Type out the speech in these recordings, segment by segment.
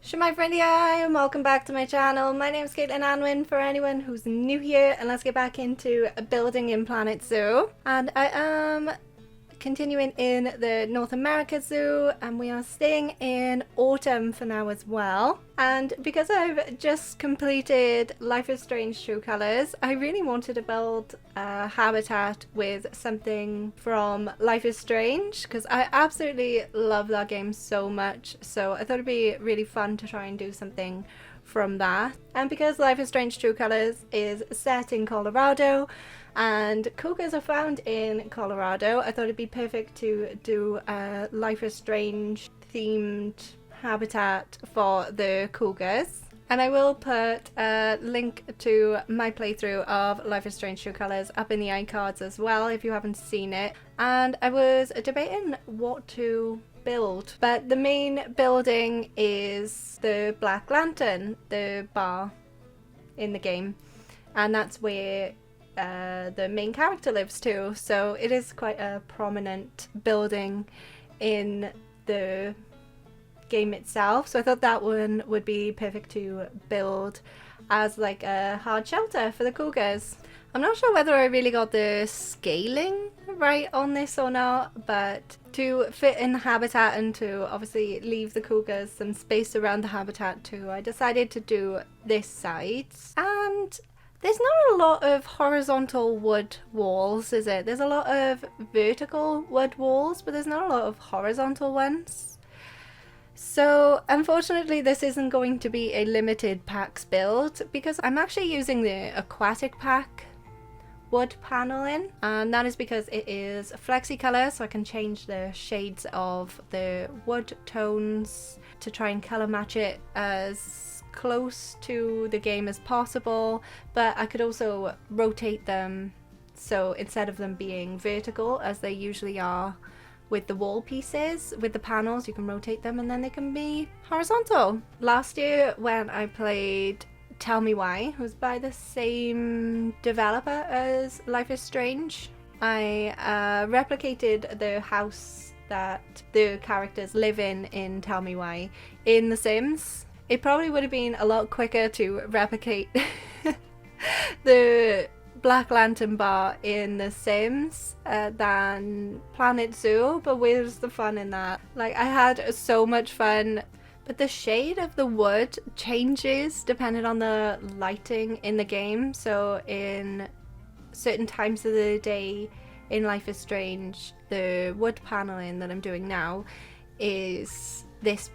Shemai friendly, hi, and welcome back to my channel. My name is Caitlin Anwyn for anyone who's new here, and let's get back into building in Planet Zoo. And I am continuing in the North America Zoo, and we are staying in autumn for now as well. And because I've just completed Life is Strange True Colors, I really wanted to build a habitat with something from Life is Strange because I absolutely love that game so much. So I thought it'd be really fun to try and do something from that. And because Life is Strange True Colors is set in Colorado and cougars are found in Colorado, I thought it'd be perfect to do a Life is Strange themed habitat for the cougars. And I will put a link to my playthrough of Life is Strange True Colors up in the iCards as well if you haven't seen it. And I was debating what to build, but the main building is the Black Lantern, the bar in the game, and that's where the main character lives too, so it is quite a prominent building in the game itself. So I thought that one would be perfect to build as like a hard shelter for the cougars. I'm not sure whether I really got the scaling right on this or not, but to fit in the habitat and to obviously leave the cougars some space around the habitat too, I decided to do this side. And there's not a lot of horizontal wood walls, is it? There's a lot of vertical wood walls, but there's not a lot of horizontal ones. So unfortunately this isn't going to be a limited packs build because I'm actually using the aquatic pack wood paneling, and that is because it is flexi color, so I can change the shades of the wood tones to try and color match it as close to the game as possible, but I could also rotate them, so instead of them being vertical as they usually are with the wall pieces, with the panels you can rotate them and then they can be horizontal. Last year when I played Tell Me Why, who's by the same developer as Life is Strange, I replicated the house that the characters live in Tell Me Why in The Sims. It probably would have been a lot quicker to replicate the Black Lantern bar in The Sims than Planet Zoo, but where's the fun in that? Like, I had so much fun. But the shade of the wood changes depending on the lighting in the game. So in certain times of the day in Life is Strange, the wood paneling that I'm doing now is this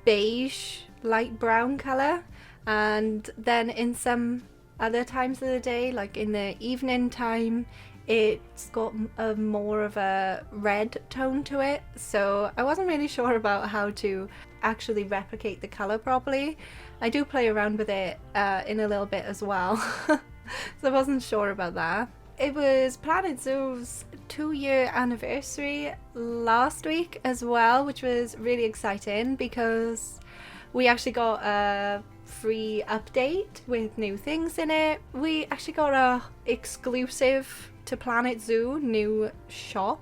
beige, light brown colour. And then in some other times of the day, like in the evening time, it's got a more of a red tone to it, so I wasn't really sure about how to actually replicate the colour properly. I do play around with it in a little bit as well, so I wasn't sure about that. It was Planet Zoo's 2-year anniversary last week as well, which was really exciting because we actually got a free update with new things in it. We actually got a exclusive to Planet Zoo new shop,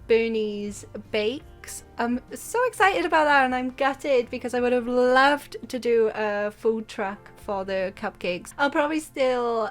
Bernie's Bakes. I'm so excited about that, and I'm gutted because I would have loved to do a food truck for the cupcakes. I'll probably still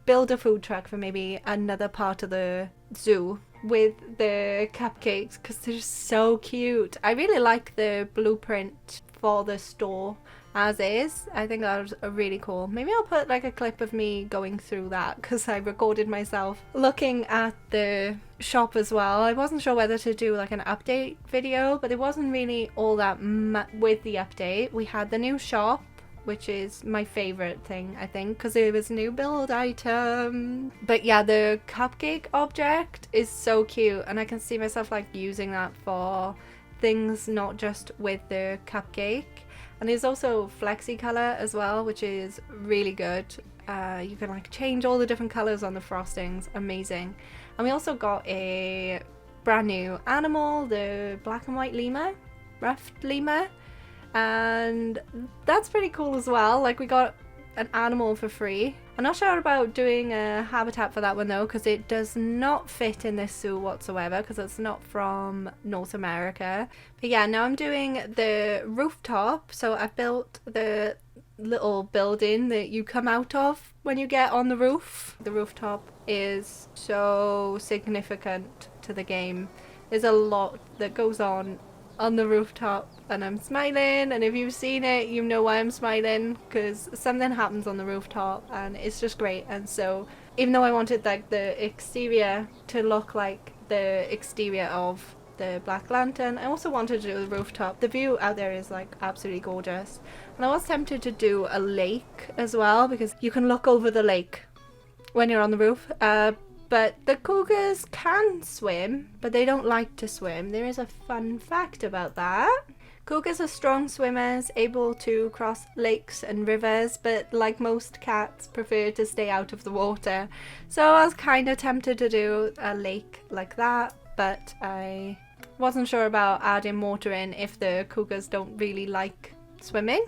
build a food truck for maybe another part of the zoo with the cupcakes because they're so cute. I really like the blueprint for the store as is. I think that was really cool. Maybe I'll put like a clip of me going through that because I recorded myself looking at the shop as well. I wasn't sure whether to do like an update video, but it wasn't really all that with the update. We had the new shop, which is my favorite thing, I think, because it was a new build item. But yeah, the cupcake object is so cute, and I can see myself like using that for things not just with the cupcake. And there's also flexi color as well, which is really good. You can like change all the different colors on the frostings, amazing. And we also got a brand new animal, the black and white lemur, ruffed lemur, and that's pretty cool as well. Like, we got an animal for free. I'm not sure about doing a habitat for that one though, because it does not fit in this zoo whatsoever, because it's not from North America. But yeah, now I'm doing the rooftop. So I've built the little building that you come out of when you get on the roof. The rooftop is so significant to the game. There's a lot that goes on the rooftop, and I'm smiling, and if you've seen it you know why I'm smiling, because something happens on the rooftop and it's just great. And so even though I wanted like the exterior to look like the exterior of the Black Lantern, I also wanted to do the rooftop. The view out there is like absolutely gorgeous, and I was tempted to do a lake as well, because you can look over the lake when you're on the roof. But the Cougars can swim, but they don't like to swim. There is a fun fact about that. Cougars are strong swimmers, able to cross lakes and rivers, but like most cats, prefer to stay out of the water. So I was kind of tempted to do a lake like that, but I wasn't sure about adding water in if the Cougars don't really like swimming.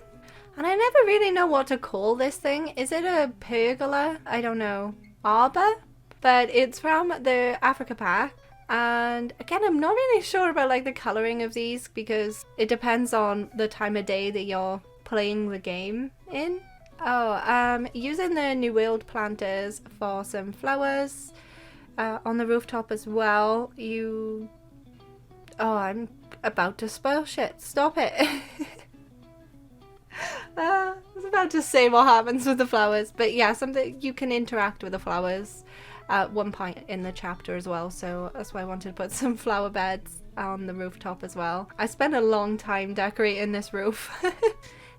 And I never really know what to call this thing. Is it a pergola? I don't know. Arbor? But it's from the Africa pack, and again I'm not really sure about like the colouring of these, because it depends on the time of day that you're playing the game in. Using the New World planters for some flowers on the rooftop as well. I'm about to spoil shit. Stop it. I was about to say what happens with the flowers, but yeah, something you can interact with the flowers at one point in the chapter as well, so that's why I wanted to put some flower beds on the rooftop as well. I spent a long time decorating this roof.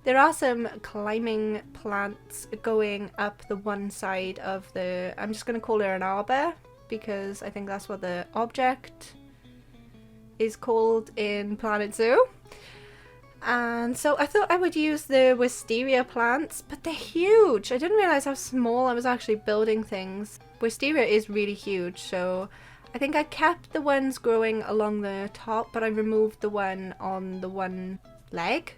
There are some climbing plants going up the one side of the, I'm just going to call it an arbor, because I think that's what the object is called in Planet Zoo. And so I thought I would use the wisteria plants, but they're huge. I didn't realize how small I was actually building things. Wisteria is really huge, so I think I kept the ones growing along the top, but I removed the one on the one leg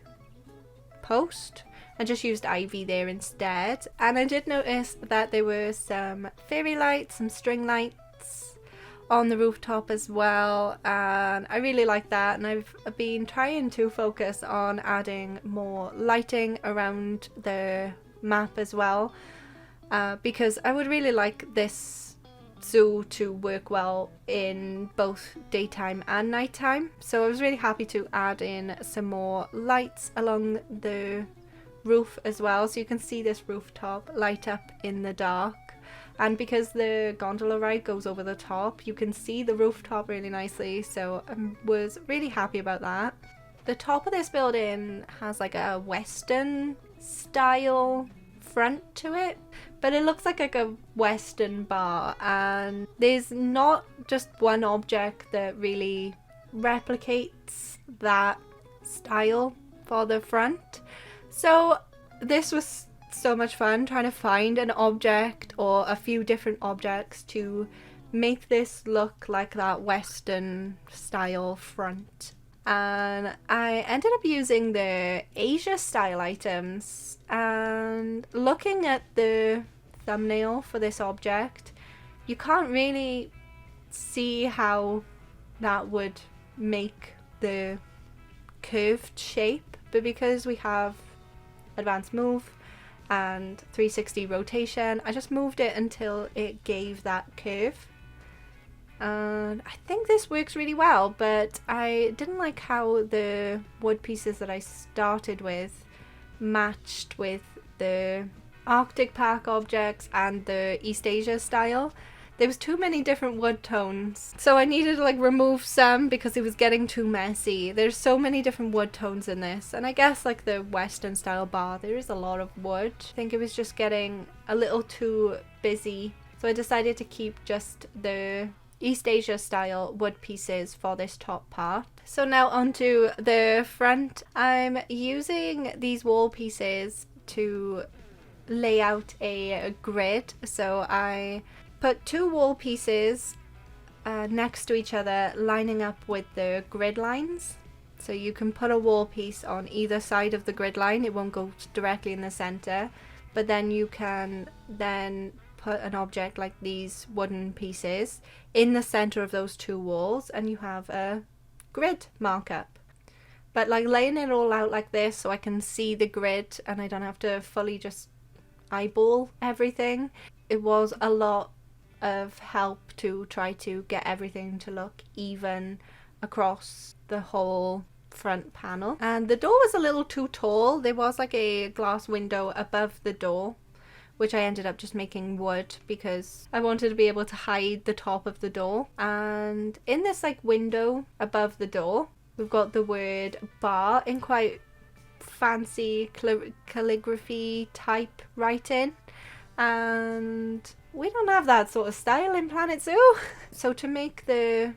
post and just used ivy there instead. And I did notice that there were some fairy lights, some string lights on the rooftop as well, and I really like that. And I've been trying to focus on adding more lighting around the map as well, because I would really like this zoo to work well in both daytime and nighttime. So I was really happy to add in some more lights along the roof as well, so you can see this rooftop light up in the dark. And because the gondola ride goes over the top, you can see the rooftop really nicely, so I was really happy about that. The top of this building has like a Western style front to it, but it looks like a Western bar, and there's not just one object that really replicates that style for the front. So this was so much fun trying to find an object or a few different objects to make this look like that Western style front. And I ended up using the Asia style items, and looking at the thumbnail for this object, you can't really see how that would make the curved shape, but because we have advanced move and 360 rotation, I just moved it until it gave that curve, and I think this works really well. But I didn't like how the wood pieces that I started with matched with the Arctic Park objects and the East Asia style. There was too many different wood tones, so I needed to like remove some because it was getting too messy. There's so many different wood tones in this, and I guess like the Western style bar, there is a lot of wood. I think it was just getting a little too busy, so I decided to keep just the East Asia style wood pieces for this top part. So now onto the front. I'm using these wall pieces to lay out a grid, so I put two wall pieces next to each other, lining up with the grid lines. So you can put a wall piece on either side of the grid line, it won't go directly in the center, but then you can then put an object like these wooden pieces in the center of those two walls, and you have a grid markup. But like laying it all out like this so I can see the grid and I don't have to fully just eyeball everything, it was a lot of help to try to get everything to look even across the whole front panel. And the door was a little too tall. There was like a glass window above the door, which I ended up just making wood because I wanted to be able to hide the top of the door. And in this like window above the door, we've got the word bar in quite fancy calligraphy type writing, and we don't have that sort of style in Planet Zoo. So to make the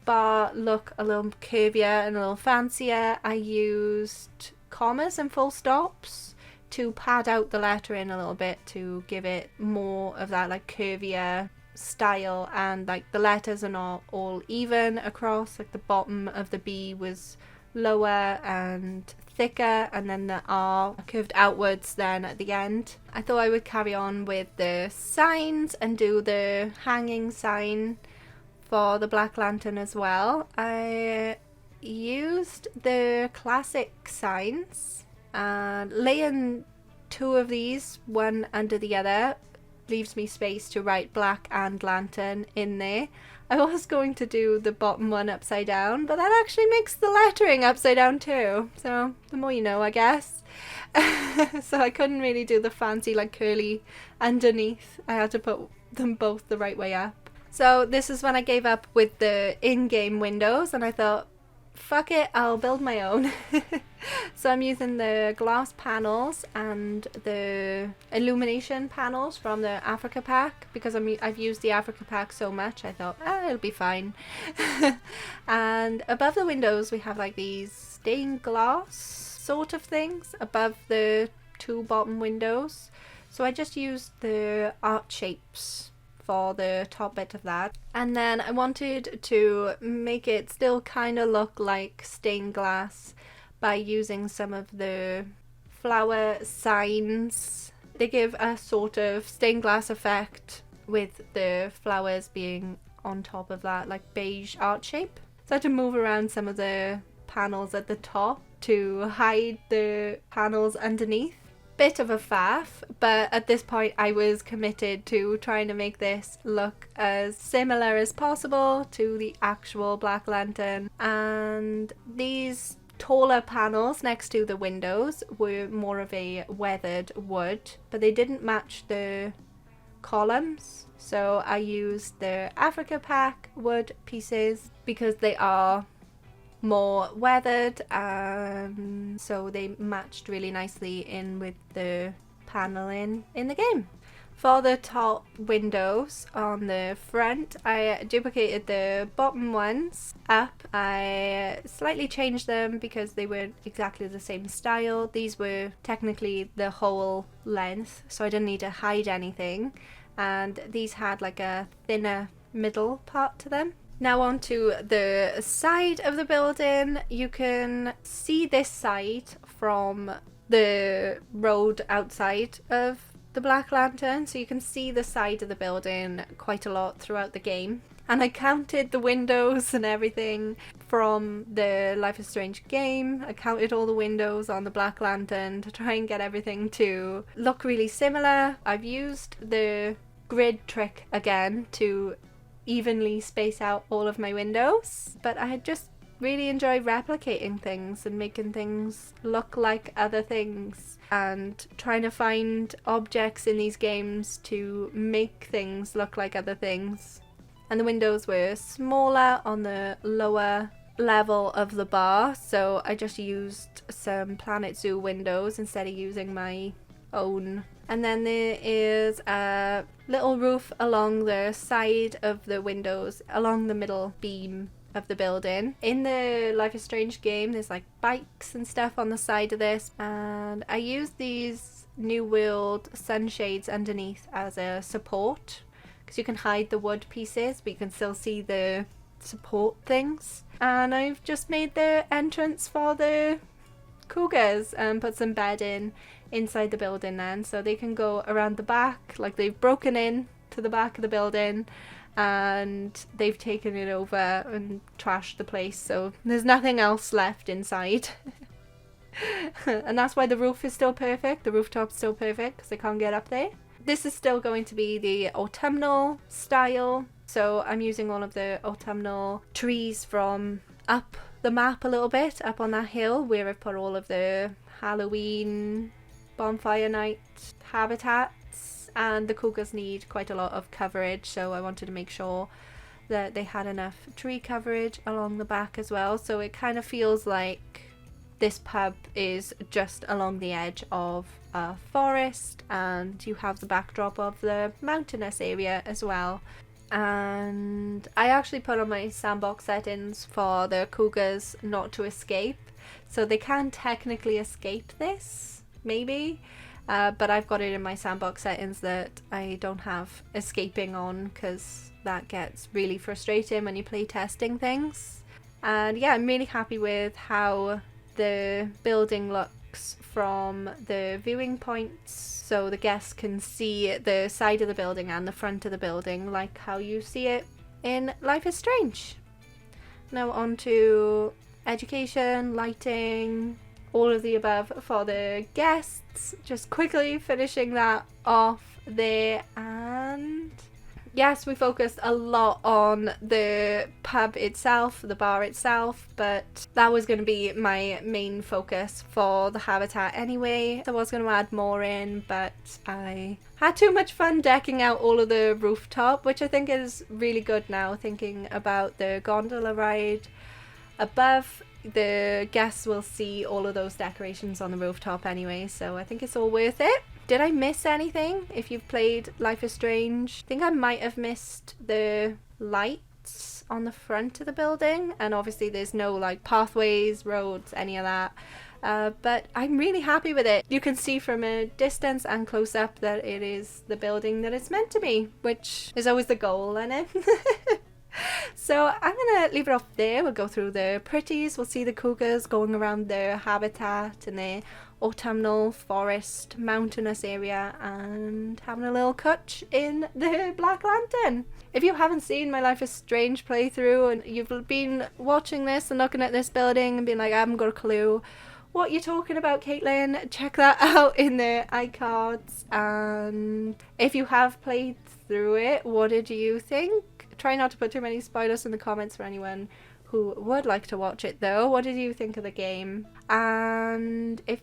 bar look a little curvier and a little fancier, I used commas and full stops to pad out the lettering a little bit to give it more of that like curvier style, and like the letters are not all even across. Like the bottom of the B was lower and thicker, and then the R curved outwards then at the end. I thought I would carry on with the signs and do the hanging sign for the black lantern as well. I used the classic signs, and laying two of these one under the other leaves me space to write black and lantern in there. I was going to do the bottom one upside down, but that actually makes the lettering upside down too. So the more you know, I guess. So I couldn't really do the fancy like curly underneath. I had to put them both the right way up. So this is when I gave up with the in-game windows, and I thought, fuck it, I'll build my own. So I'm using the glass panels and the illumination panels from the Africa pack because I've used the Africa pack so much. I thought, it'll be fine. And above the windows we have like these stained glass sort of things above the two bottom windows. So I just used the art shapes for the top bit of that, and then I wanted to make it still kind of look like stained glass by using some of the flower signs. They give a sort of stained glass effect with the flowers being on top of that like beige art shape. So I had to move around some of the panels at the top to hide the panels underneath. Bit of a faff, but at this point I was committed to trying to make this look as similar as possible to the actual black lantern. And these taller panels next to the windows were more of a weathered wood, but they didn't match the columns, so I used the Africa pack wood pieces because they are more weathered, so they matched really nicely in with the paneling in the game. For the top windows on the front, I duplicated the bottom ones up. I slightly changed them because they weren't exactly the same style. These were technically the whole length, so I didn't need to hide anything. And these had like a thinner middle part to them. Now on to the side of the building. You can see this side from the road outside of the black lantern, so you can see the side of the building quite a lot throughout the game. And I counted the windows and everything from the Life is Strange game. I counted all the windows on the black lantern to try and get everything to look really similar. I've used the grid trick again to evenly space out all of my windows, but I just really enjoy replicating things and making things look like other things and trying to find objects in these games to make things look like other things. And the windows were smaller on the lower level of the bar, so I just used some Planet Zoo windows instead of using my own. And then there is a little roof along the side of the windows, along the middle beam of the building. In the Life is Strange game, there's like bikes and stuff on the side of this, and I used these New World sunshades underneath as a support because you can hide the wood pieces but you can still see the support things. And I've just made the entrance for the Cougars and put some bedding inside the building then, so they can go around the back, like they've broken in to the back of the building and they've taken it over and trashed the place, so there's nothing else left inside. And that's why the roof is still perfect, the rooftop's still perfect, because they can't get up there. This is still going to be the autumnal style, so I'm using all of the autumnal trees from up the map a little bit, up on that hill where I've put all of the Halloween bonfire night habitats, and the Cougars need quite a lot of coverage, so I wanted to make sure that they had enough tree coverage along the back as well, so it kind of feels like this pub is just along the edge of a forest and you have the backdrop of the mountainous area as well. And I actually put on my sandbox settings for the Cougars not to escape, so they can technically escape this, maybe, but I've got it in my sandbox settings that I don't have escaping on, because that gets really frustrating when you play testing things. And yeah, I'm really happy with how the building looks from the viewing points, so the guests can see the side of the building and the front of the building like how you see it in Life is Strange. Now on to education, lighting, all of the above for the guests. Just quickly finishing that off there, and yes, we focused a lot on the pub itself, the bar itself, but that was going to be my main focus for the habitat anyway. I was going to add more in, but I had too much fun decking out all of the rooftop, which I think is really good now, thinking about the gondola ride above. The guests will see all of those decorations on the rooftop anyway, so I think it's all worth it. Did I miss anything? If you've played Life is Strange, I think I might have missed the lights on the front of the building, and obviously there's no like pathways, roads, any of that, but I'm really happy with it. You can see from a distance and close up that it is the building that it's meant to be, which is always the goal, isn't it? So I'm gonna leave it off there. We'll go through the Pretties, we'll see the Cougars going around their habitat and their autumnal forest mountainous area and having a little cutch in the Black Lantern. If you haven't seen my Life is Strange playthrough and you've been watching this and looking at this building and being like, I haven't got a clue what you're talking about, Caitlin, check that out in the iCards. And if you have played through it, what did you think? Try not to put too many spoilers in the comments for anyone who would like to watch it though. What did you think of the game? And if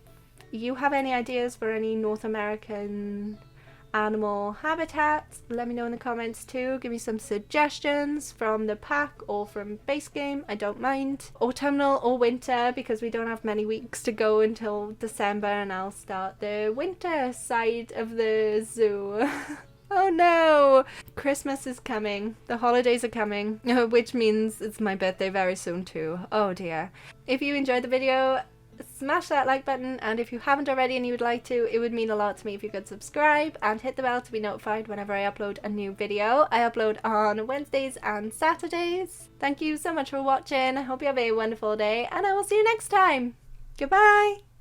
you have any ideas for any North American animal habitats, let me know in the comments too. Give me some suggestions from the pack or from base game, I don't mind. Autumnal or winter, because we don't have many weeks to go until December and I'll start the winter side of the zoo. Oh no! Christmas is coming. The holidays are coming, which means it's my birthday very soon too. Oh dear. If you enjoyed the video, smash that like button, and if you haven't already and you would like to, it would mean a lot to me if you could subscribe and hit the bell to be notified whenever I upload a new video. I upload on Wednesdays and Saturdays. Thank you so much for watching. I hope you have a wonderful day and I will see you next time. Goodbye!